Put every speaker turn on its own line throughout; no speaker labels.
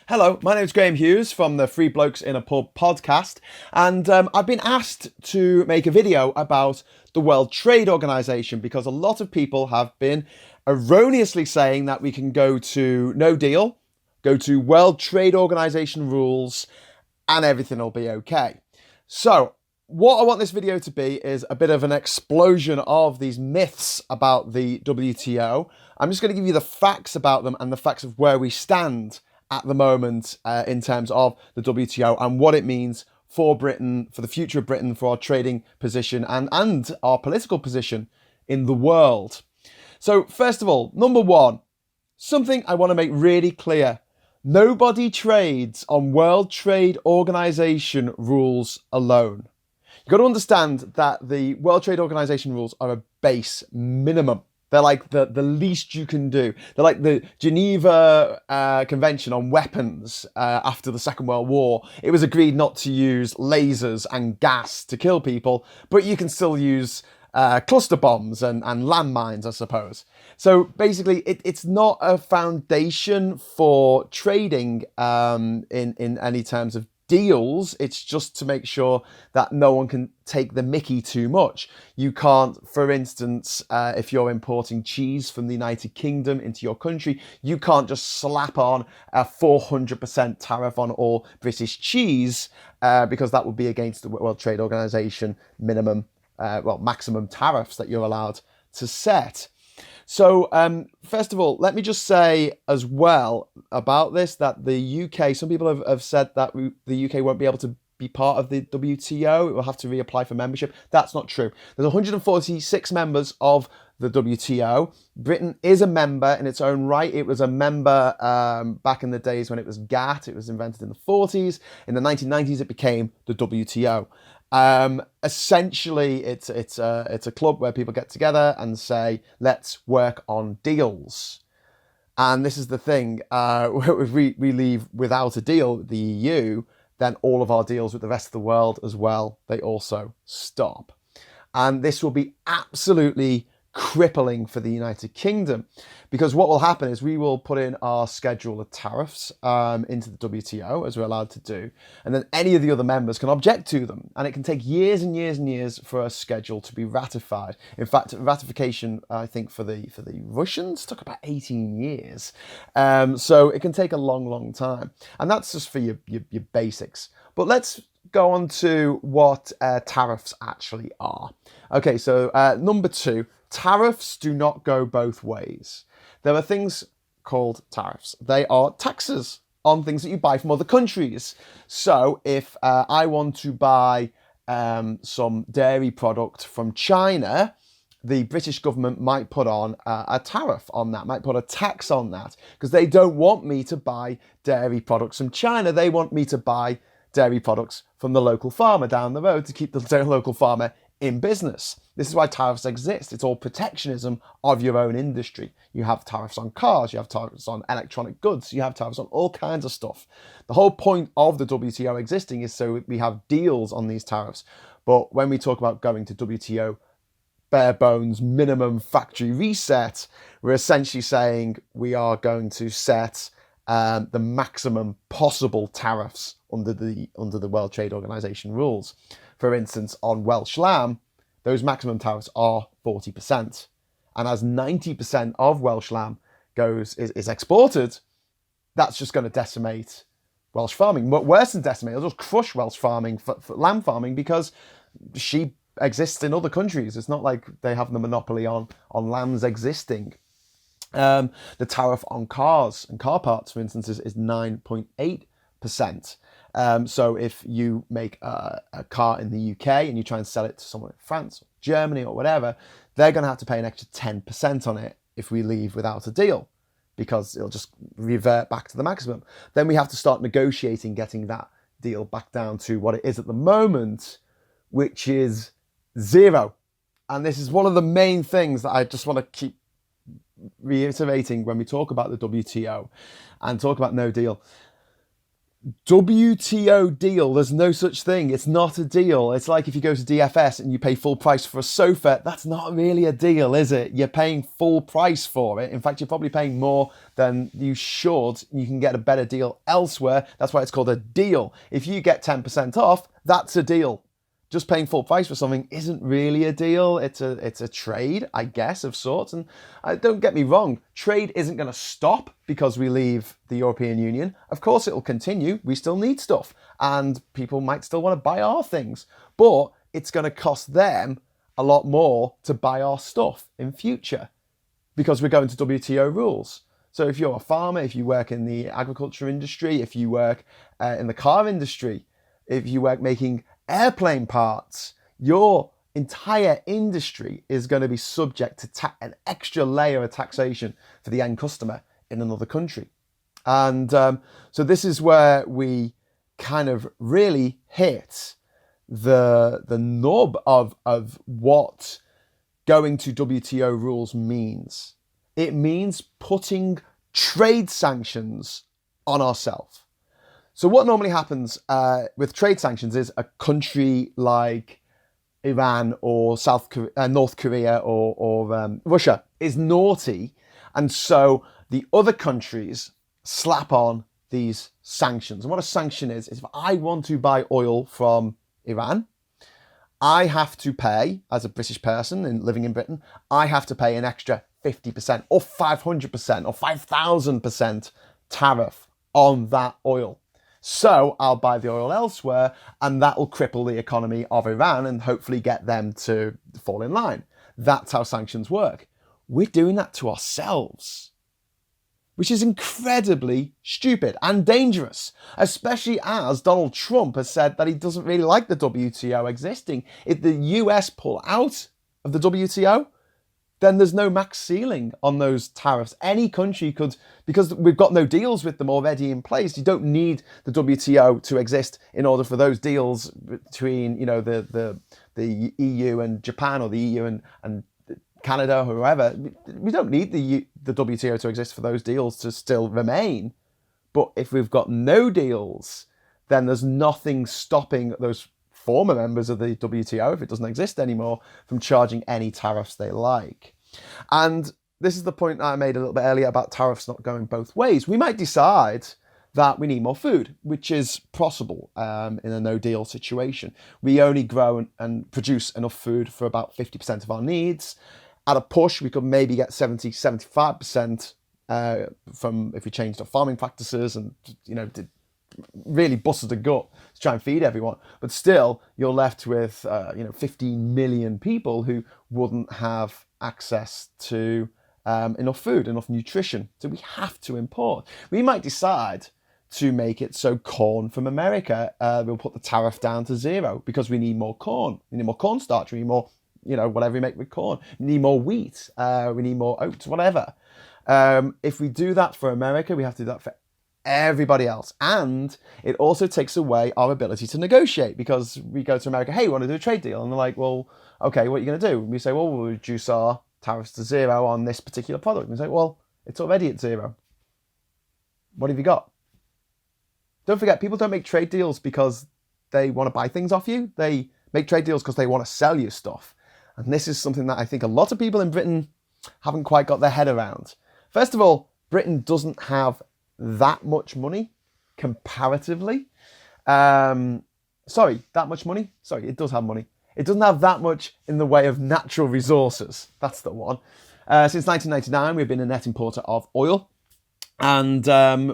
Hello, my name's Graham Hughes from the Three Blokes in a Pub podcast, and I've been asked to make a video about the World Trade Organization because a lot of people have been erroneously saying that we can go to no deal, go to World Trade Organization rules, and everything will be okay. So, what I want this video to be is a bit of an explosion of these myths about the WTO. I'm just going to give you the facts about them and the facts of where we stand at the moment in terms of the WTO and what it means for Britain, for the future of Britain, for our trading position and our political position in the world. So first of all, number one, something I want to make really clear. Nobody trades on World Trade Organization rules alone. You've got to understand that the World Trade Organization rules are a base minimum. They're like the least you can do. They're like the Geneva Convention on Weapons after the Second World War. It was agreed not to use lasers and gas to kill people, but you can still use cluster bombs and landmines, I suppose. So basically, it's not a foundation for trading in any terms of deals. It's just to make sure that no one can take the mickey too much. You can't, for instance, if you're importing cheese from the United Kingdom into your country, you can't just slap on a 400% tariff on all British cheese because that would be against the World Trade Organization maximum tariffs that you're allowed to set. So, first of all, let me just say as well about this that the UK, some people have said that the UK won't be able to be part of the WTO. It will have to reapply for membership. That's not true. There's 146 members of the WTO. Britain is a member in its own right. It was a member back in the days when it was GATT. It was invented in the 40s. In the 1990s, it became the WTO. Essentially, it's a club where people get together and say, let's work on deals. And this is the thing, if we leave without a deal with the EU, then all of our deals with the rest of the world as well, they also stop. And this will be absolutely crippling for the United Kingdom, because what will happen is we will put in our schedule of tariffs into the WTO, as we're allowed to do, and then any of the other members can object to them, and it can take years and years and years for a schedule to be ratified. In fact, ratification, I think for the Russians took about 18 years, so it can take a long time, and that's just for your basics. But let's go on to what tariffs actually are. Okay, so number two, tariffs do not go both ways. There are things called tariffs. They are taxes on things that you buy from other countries. So if I want to buy some dairy product from China, the British government might put on a tariff on that, might put a tax on that, because they don't want me to buy dairy products from China. They want me to buy dairy products from the local farmer down the road to keep the local farmer in business. This is why tariffs exist. It's all protectionism of your own industry. You have tariffs on cars, you have tariffs on electronic goods, you have tariffs on all kinds of stuff. The whole point of the WTO existing is so we have deals on these tariffs. But when we talk about going to WTO bare bones minimum factory reset, we're essentially saying we are going to set the maximum possible tariffs under the World Trade Organization rules. For instance, on Welsh lamb, those maximum tariffs are 40%. And as 90% of Welsh lamb is exported, that's just going to decimate Welsh farming. But worse than decimate, it'll just crush Welsh farming for lamb farming, because sheep exists in other countries. It's not like they have the monopoly on lambs existing. The tariff on cars and car parts, for instance, is 9.8%. So if you make a car in the UK and you try and sell it to someone in France or Germany or whatever, they're going to have to pay an extra 10% on it if we leave without a deal, because it'll just revert back to the maximum. Then we have to start negotiating, getting that deal back down to what it is at the moment, which is zero. And this is one of the main things that I just want to keep reiterating when we talk about the WTO and talk about no deal. WTO deal, there's no such thing. It's not a deal. It's like if you go to DFS and you pay full price for a sofa, that's not really a deal, is it? You're paying full price for it. In fact, you're probably paying more than you should. You can get a better deal elsewhere. That's why it's called a deal. If you get 10% off, that's a deal. Just paying full price for something isn't really a deal. It's a trade, I guess, of sorts. And don't get me wrong, trade isn't going to stop because we leave the European Union. Of course, it'll continue. We still need stuff, and people might still want to buy our things. But it's going to cost them a lot more to buy our stuff in future because we're going to WTO rules. So if you're a farmer, if you work in the agriculture industry, if you work in the car industry, if you work making airplane parts, your entire industry is going to be subject to an extra layer of taxation for the end customer in another country. And so this is where we kind of really hit the nub of what going to WTO rules means. It means putting trade sanctions on ourselves. So what normally happens with trade sanctions is a country like Iran or North Korea or Russia is naughty, and so the other countries slap on these sanctions. And what a sanction is if I want to buy oil from Iran, I have to pay, as a British person living in Britain, I have to pay an extra 50% or 500% or 5,000% tariff on that oil. So I'll buy the oil elsewhere, and that will cripple the economy of Iran and hopefully get them to fall in line. That's how sanctions work. We're doing that to ourselves, which is incredibly stupid and dangerous, especially as Donald Trump has said that he doesn't really like the WTO existing. If the US pull out of the WTO, then there's no max ceiling on those tariffs. Any country could, because we've got no deals with them already in place. You don't need the WTO to exist in order for those deals between, the EU and Japan, or the EU and Canada, or whoever. We don't need the WTO to exist for those deals to still remain. But if we've got no deals, then there's nothing stopping those former members of the WTO, if it doesn't exist anymore, from charging any tariffs they like. And this is the point that I made a little bit earlier about tariffs not going both ways. We might decide that we need more food, which is possible in a no-deal situation. We only grow and produce enough food for about 50% of our needs. At a push, we could maybe get 70-75% from if we changed our farming practices and did really busted a gut to try and feed everyone. But still, you're left with 15 million people who wouldn't have access to enough food, enough nutrition. So we have to import. We might decide to make it so corn from America, we'll put the tariff down to 0 because we need more corn. We need more cornstarch. We need more, whatever we make with corn. We need more wheat. We need more oats, whatever. If we do that for America, we have to do that for everybody else. And it also takes away our ability to negotiate, because we go to America, hey, we want to do a trade deal. And they're like, well, okay, what are you going to do? And we say, well, we'll reduce our tariffs to 0 on this particular product. And we say, well, it's already at 0. What have you got? Don't forget, people don't make trade deals because they want to buy things off you. They make trade deals because they want to sell you stuff. And this is something that I think a lot of people in Britain haven't quite got their head around. First of all, Britain doesn't have that much money comparatively. That much money? Sorry, it does have money. It doesn't have that much in the way of natural resources. That's the one. Since 1999, we've been a net importer of oil. And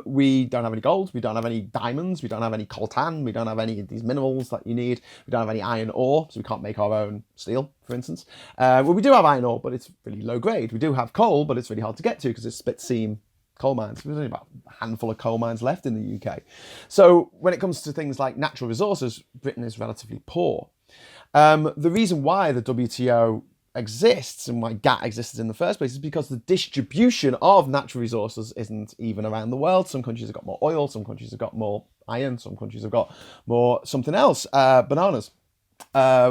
we don't have any gold, we don't have any diamonds, we don't have any coltan, we don't have any of these minerals that you need, we don't have any iron ore, so we can't make our own steel, for instance. Well, we do have iron ore, but it's really low grade. We do have coal, but it's really hard to get to because it's split seam coal mines. There's only about a handful of coal mines left in the UK. So when it comes to things like natural resources, Britain is relatively poor. The reason why the WTO exists and why GATT existed in the first place is because the distribution of natural resources isn't even around the world. Some countries have got more oil, some countries have got more iron, some countries have got more something else, bananas,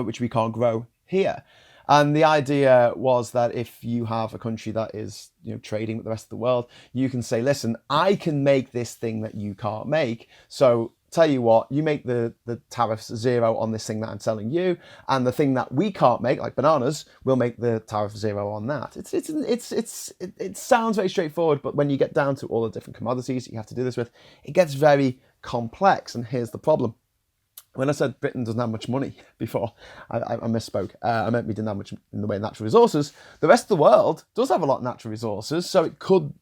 which we can't grow here. And the idea was that if you have a country that is, trading with the rest of the world, you can say, listen, I can make this thing that you can't make. So tell you what, you make the tariffs 0 on this thing that I'm selling you, and the thing that we can't make, like bananas, we'll make the tariff 0 on that. It sounds very straightforward, but when you get down to all the different commodities you have to do this with, it gets very complex. And here's the problem. When I said Britain doesn't have much money before, I misspoke. I meant we didn't have much in the way of natural resources. The rest of the world does have a lot of natural resources, so it could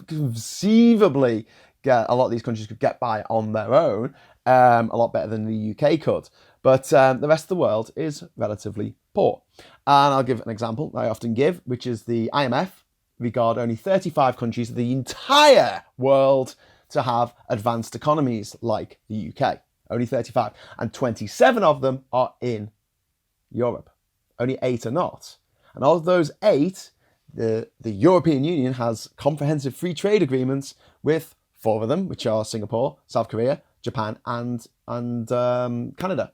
conceivably a lot of these countries could get by on their own a lot better than the UK could. But the rest of the world is relatively poor. And I'll give an example that I often give, which is the IMF regard only 35 countries of the entire world to have advanced economies like the UK. Only 35. And 27 of them are in Europe. Only 8 are not. And of those 8, the European Union has comprehensive free trade agreements with 4 of them, which are Singapore, South Korea, Japan, and Canada.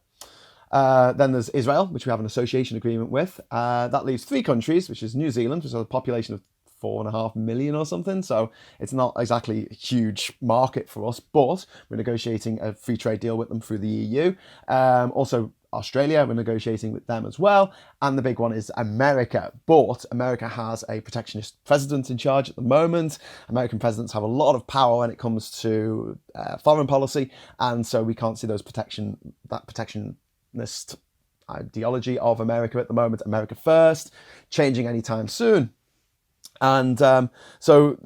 Then there's Israel, which we have an association agreement with. That leaves 3 countries, which is New Zealand, which has a population of 4.5 million or something. So it's not exactly a huge market for us, but we're negotiating a free trade deal with them through the EU. Also, Australia, we're negotiating with them as well. And the big one is America. But America has a protectionist president in charge at the moment. American presidents have a lot of power when it comes to foreign policy. And so we can't see that protectionist ideology of America at the moment, America first, changing anytime soon. And so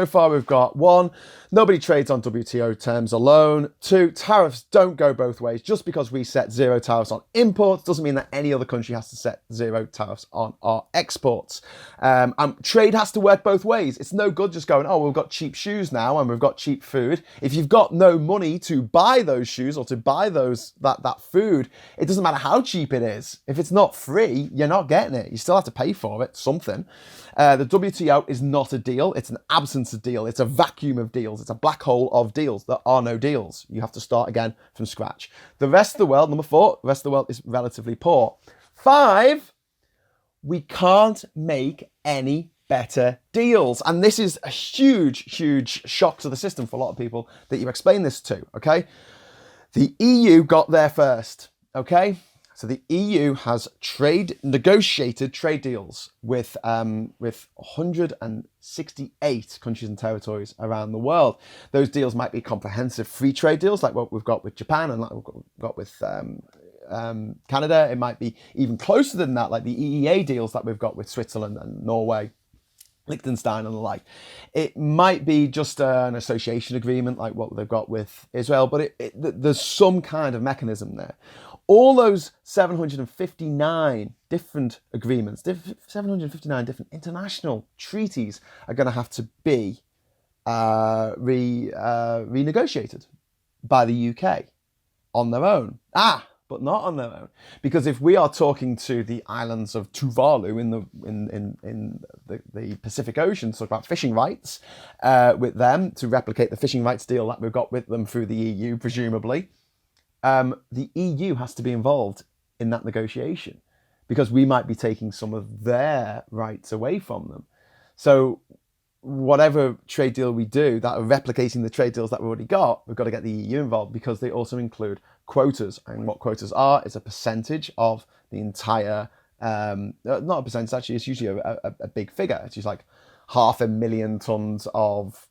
far we've got 1, nobody trades on WTO terms alone. 2, tariffs don't go both ways. Just because we set 0 tariffs on imports doesn't mean that any other country has to set 0 tariffs on our exports. And trade has to work both ways. It's no good just going, we've got cheap shoes now and we've got cheap food. If you've got no money to buy those shoes or to buy that food, it doesn't matter how cheap it is. If it's not free, you're not getting it. You still have to pay for it, something. The WTO is not a deal. It's an absence of deal. It's a vacuum of deals. It's a black hole of deals. There are no deals. You have to start again from scratch. The rest of the world, number 4, the rest of the world is relatively poor. 5, we can't make any better deals. And this is a huge, huge shock to the system for a lot of people that you explain this to, okay? The EU got there first, okay? So the EU has negotiated trade deals with 168 countries and territories around the world. Those deals might be comprehensive free trade deals, like what we've got with Japan and like we've got with Canada. It might be even closer than that, like the EEA deals that we've got with Switzerland and Norway, Liechtenstein and the like. It might be just an association agreement like what they've got with Israel, but there's some kind of mechanism there. All those 759 different agreements, 759 different international treaties are going to have to be renegotiated by the UK on their own. But not on their own, because if we are talking to the islands of Tuvalu in the Pacific Ocean, talk about fishing rights with them to replicate the fishing rights deal that we've got with them through the EU, presumably. The EU has to be involved in that negotiation because we might be taking some of their rights away from them. So whatever trade deal we do that are replicating the trade deals that we've already got, we've got to get the EU involved because they also include quotas. And what quotas are is a percentage of the entire, not a percentage, actually, it's usually a big figure. It's usually like 500,000 tons of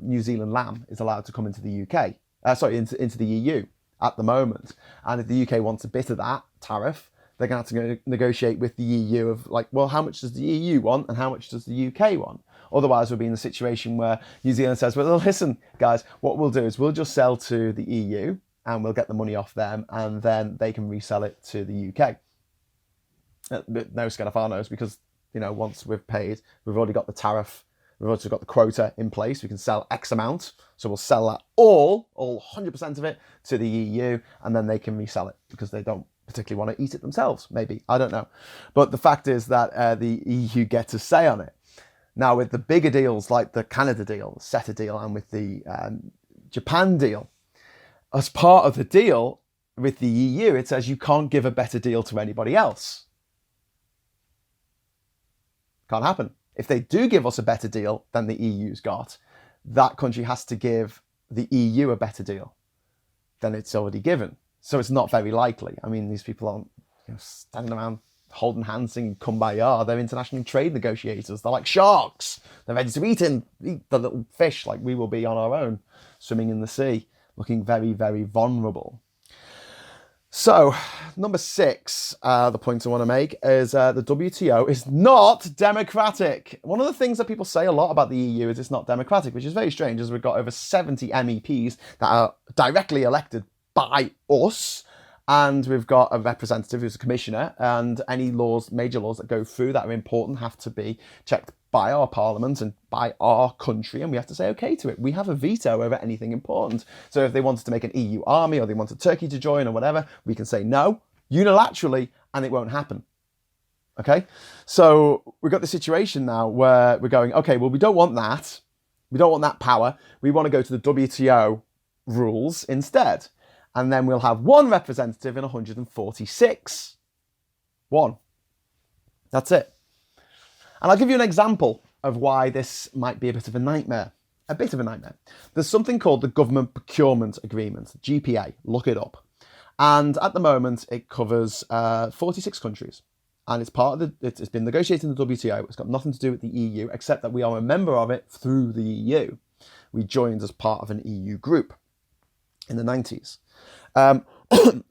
New Zealand lamb is allowed to come into the UK. Into the EU at the moment. And if the UK wants a bit of that tariff, they're going to have to negotiate with the EU of like, well, how much does the EU want and how much does the UK want? Otherwise, we'll be in a situation where New Zealand says, well, listen, guys, what we'll do is we'll just sell to the EU and we'll get the money off them and then they can resell it to the UK. No skin off our nose because, once we've paid, we've already got the tariff. We've also got the quota in place. We can sell X amount. So we'll sell that all 100% of it to the EU, and then they can resell it because they don't particularly want to eat it themselves, maybe. I don't know. But the fact is that the EU get a say on it. Now, with the bigger deals like the Canada deal, the CETA deal, and with the Japan deal, as part of the deal with the EU, it says you can't give a better deal to anybody else. Can't happen. If they do give us a better deal than the EU's got, that country has to give the EU a better deal than it's already given. So it's not very likely. I mean, these people aren't standing around holding hands singing Kumbaya. They're international trade negotiators. They're like sharks. They're ready to eat the little fish like we will be on our own, swimming in the sea, looking very, very vulnerable. So, number 6, the point I want to make is the WTO is not democratic. One of the things that people say a lot about the EU is it's not democratic, which is very strange, as we've got over 70 MEPs that are directly elected by us, and we've got a representative who's a commissioner, and any laws, major laws that go through that are important have to be checked by our parliament and by our country, and we have to say okay to it. We have a veto over anything important. So if they wanted to make an EU army, or they wanted Turkey to join, or whatever, we can say no unilaterally, and it won't happen. Okay? So we've got the situation now where we're going, okay, well, we don't want that. We don't want that power. We want to go to the WTO rules instead. And then we'll have one representative in 146. One. That's it. And I'll give you an example of why this might be a bit of a nightmare. A bit of a nightmare. There's something called the Government Procurement Agreement, GPA. Look it up. And at the moment, it covers 46 countries. And it's it's been negotiated in the WTO. It's got nothing to do with the EU, except that we are a member of it through the EU. We joined as part of an EU group in the 90s. And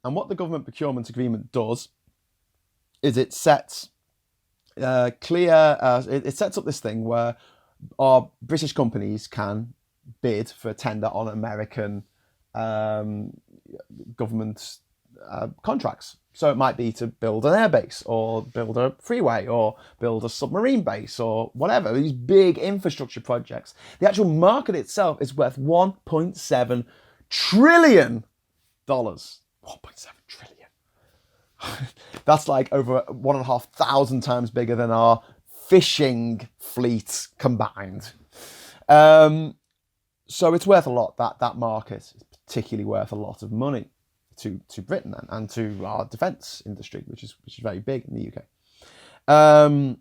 what the Government Procurement Agreement does is it sets it sets up this thing where our British companies can bid for a tender on American government contracts. So it might be to build an airbase, or build a freeway, or build a submarine base, or whatever, these big infrastructure projects. The actual market itself is worth $1.7 trillion. 1.7 trillion. That's like over 1,500 times bigger than our fishing fleet combined. So it's worth a lot. That market is particularly worth a lot of money to Britain and to our defence industry, which is very big in the UK.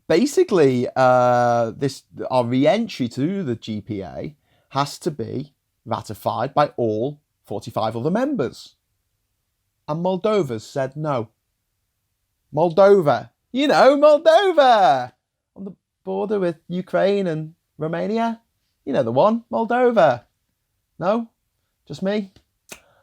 Basically, our re-entry to the GPA has to be ratified by all 45 other members. And Moldova's said no. Moldova. You know, Moldova! On the border with Ukraine and Romania. You know the one, Moldova. No? Just me?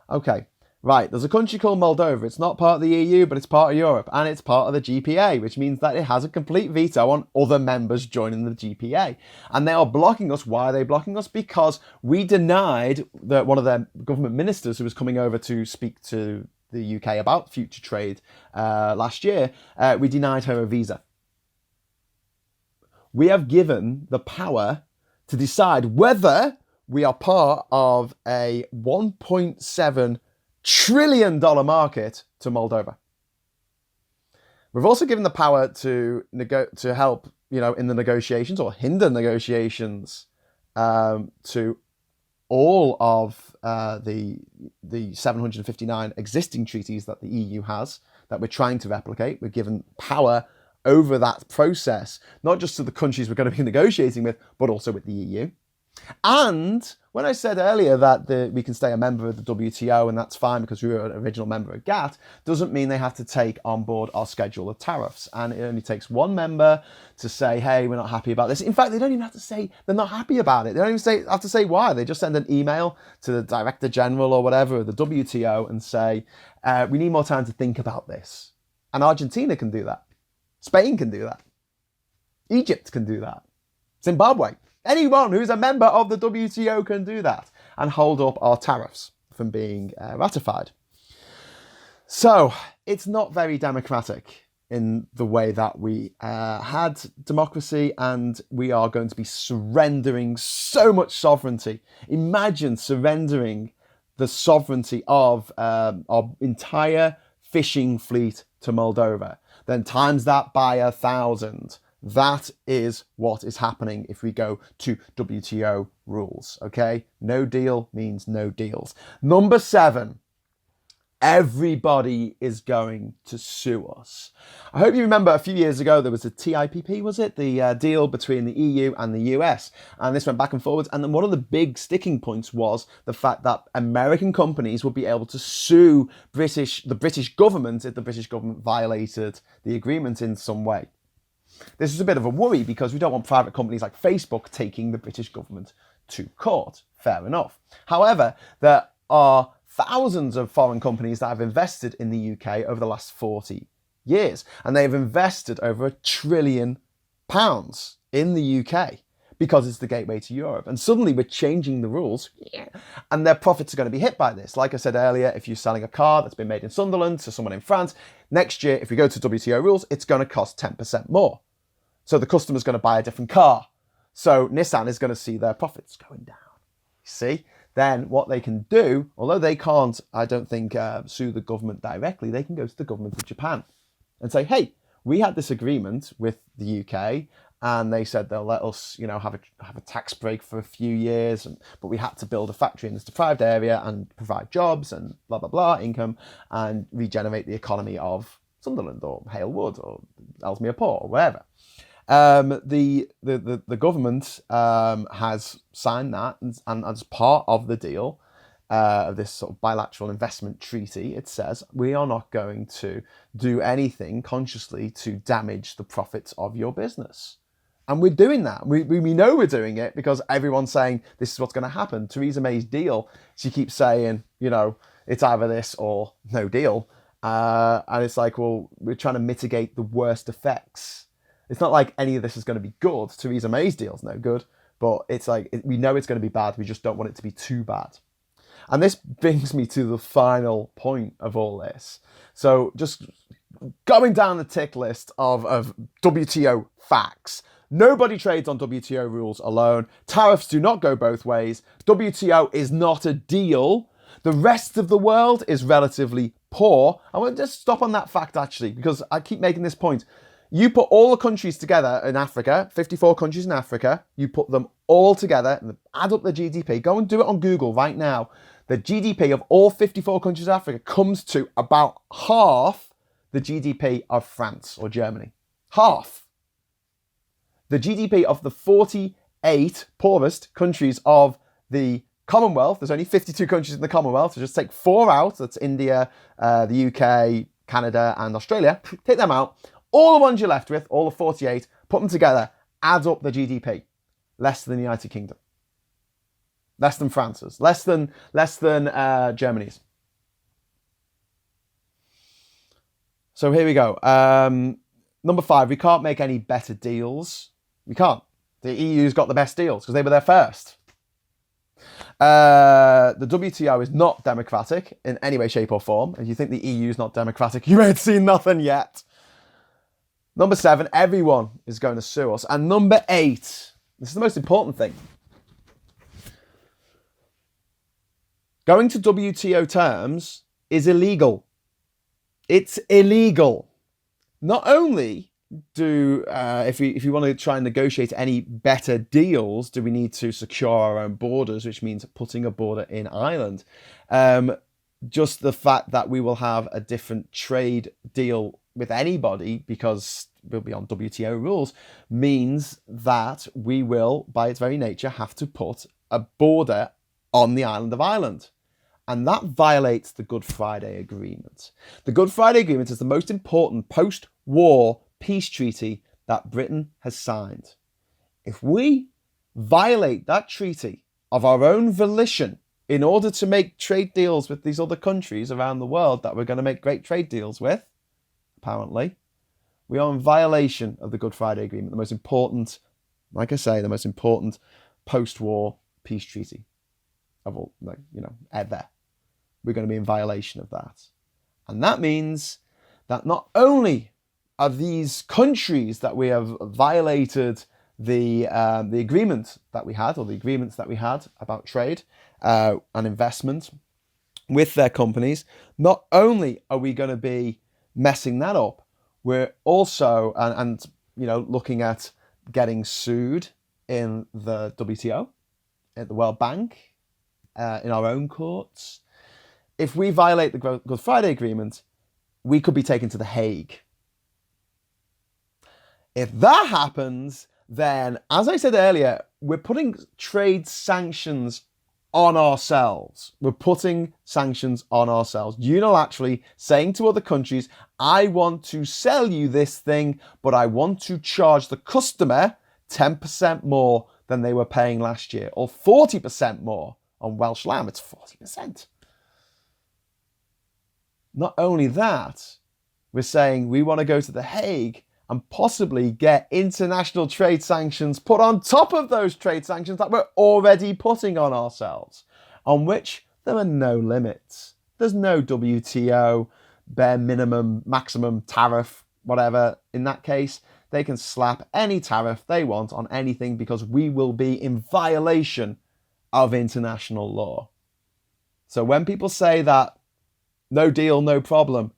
Okay. Right, there's a country called Moldova. It's not part of the EU, but it's part of Europe. And it's part of the GPA, which means that it has a complete veto on other members joining the GPA. And they are blocking us. Why are they blocking us? Because we denied one of their government ministers who was coming over to speak to the UK about future trade last year. We denied her a visa. We have given the power to decide whether we are part of a $1.7 trillion market to Moldova. We've also given the power to help, in the negotiations or hinder negotiations to all of the 759 existing treaties that the EU has that we're trying to replicate. We're given power over that process, not just to the countries we're going to be negotiating with, but also with the EU. And when I said earlier that we can stay a member of the WTO and that's fine because we were an original member of GATT, doesn't mean they have to take on board our schedule of tariffs. And it only takes one member to say, hey, we're not happy about this. In fact, they don't even have to say they're not happy about it. They don't even have to say why. They just send an email to the Director General or whatever of the WTO and say, we need more time to think about this. And Argentina can do that. Spain can do that. Egypt can do that. Zimbabwe. Anyone who's a member of the WTO can do that and hold up our tariffs from being ratified. So it's not very democratic in the way that we had democracy, and we are going to be surrendering so much sovereignty. Imagine surrendering the sovereignty of our entire fishing fleet to Moldova. Then times that by 1,000. That is what is happening if we go to WTO rules, okay? No deal means no deals. Number 7, Everybody is going to sue us. I hope you remember a few years ago there was a TIPP, was it? The deal between the EU and the US. And this went back and forwards. And then one of the big sticking points was the fact that American companies would be able to sue the British government if the British government violated the agreement in some way. This is a bit of a worry because we don't want private companies like Facebook taking the British government to court. Fair enough. However, there are thousands of foreign companies that have invested in the UK over the last 40 years. And they've invested over £1 trillion in the UK because it's the gateway to Europe. And suddenly we're changing the rules and their profits are going to be hit by this. Like I said earlier, if you're selling a car that's been made in Sunderland to someone in France, next year, if we go to WTO rules, it's going to cost 10% more. So the customer's going to buy a different car. So Nissan is going to see their profits going down. You see? Then what they can do, although they can't, I don't think, sue the government directly, they can go to the government of Japan and say, hey, we had this agreement with the UK and they said they'll let us, have a tax break for a few years, but we had to build a factory in this deprived area and provide jobs and blah, blah, blah, income and regenerate the economy of Sunderland or Halewood or Ellesmere Port or wherever. The government has signed that, and as part of the deal, of this sort of bilateral investment treaty, it says we are not going to do anything consciously to damage the profits of your business. And we're doing that. We know we're doing it because everyone's saying this is what's going to happen. Theresa May's deal, she keeps saying, it's either this or no deal. And it's like, well, we're trying to mitigate the worst effects. It's not like any of this is going to be good. Theresa May's deal's no good, but it's like, we know it's going to be bad. We just don't want it to be too bad. And this brings me to the final point of all this. So just going down the tick list of WTO facts. Nobody trades on WTO rules alone. Tariffs do not go both ways. WTO is not a deal. The rest of the world is relatively poor. I want to just stop on that fact, actually, because I keep making this point. You put all the countries together in Africa, 54 countries in Africa, you put them all together and add up the GDP. Go and do it on Google right now. The GDP of all 54 countries in Africa comes to about half the GDP of France or Germany. Half. The GDP of the 48 poorest countries of the Commonwealth, there's only 52 countries in the Commonwealth, so just take 4 out, that's India, the UK, Canada and Australia, take them out. All the ones you're left with, all the 48, put them together, add up the GDP. Less than the United Kingdom. Less than France's. Less than Germany's. So here we go. Number 5, we can't make any better deals. We can't. The EU's got the best deals because they were there first. The WTO is not democratic in any way, shape or form. If you think the EU is not democratic, you ain't seen nothing yet. Number 7, everyone is going to sue us. And number 8, this is the most important thing. Going to WTO terms is illegal. It's illegal. Not only do, if we want to try and negotiate any better deals, do we need to secure our own borders, which means putting a border in Ireland. Just the fact that we will have a different trade deal with anybody because we'll be on WTO rules means that we will, by its very nature, have to put a border on the island of Ireland. And that violates the Good Friday Agreement. The Good Friday Agreement is the most important post-war peace treaty that Britain has signed. If we violate that treaty of our own volition in order to make trade deals with these other countries around the world that we're going to make great trade deals with, apparently, we are in violation of the Good Friday Agreement, the most important, like I say, the most important post-war peace treaty of all, ever. We're going to be in violation of that. And that means that not only are these countries that we have violated the agreement that we had, or the agreements that we had about trade and investment with their companies, not only are we going to be messing that up, we're also and looking at getting sued in the WTO, at the World Bank, in our own courts. if we violate the Good Friday Agreement, we could be taken to The Hague. If that happens, then, as I said earlier, we're putting trade sanctions on ourselves. We're putting sanctions on ourselves. Unilaterally saying to other countries, I want to sell you this thing, but I want to charge the customer 10% more than they were paying last year, or 40% more. On Welsh lamb, it's 40%. Not only that, we're saying we want to go to The Hague and possibly get international trade sanctions put on top of those trade sanctions that we're already putting on ourselves, on which there are no limits. There's no WTO, bare minimum, maximum tariff, whatever. In that case, they can slap any tariff they want on anything because we will be in violation of international law. So when people say that no deal, no problem,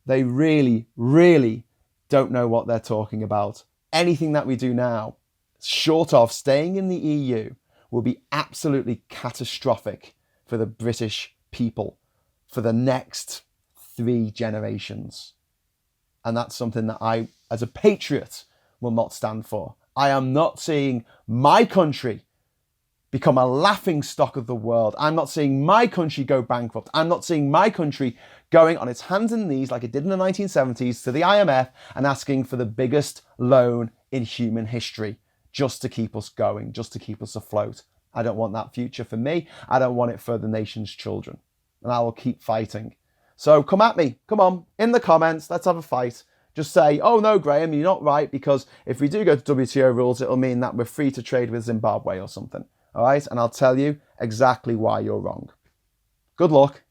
they really, really don't know what they're talking about. Anything that we do now, short of staying in the EU, will be absolutely catastrophic for the British people for the next 3 generations. And that's something that I, as a patriot, will not stand for. I am not seeing my country become a laughing stock of the world. I'm not seeing my country go bankrupt. I'm not seeing my country going on its hands and knees like it did in the 1970s to the IMF and asking for the biggest loan in human history just to keep us going, just to keep us afloat. I don't want that future for me. I don't want it for the nation's children. And I will keep fighting. So come at me. Come on. In the comments, let's have a fight. Just say, oh no, Graham, you're not right, because if we do go to WTO rules, it'll mean that we're free to trade with Zimbabwe or something. All right? And I'll tell you exactly why you're wrong. Good luck.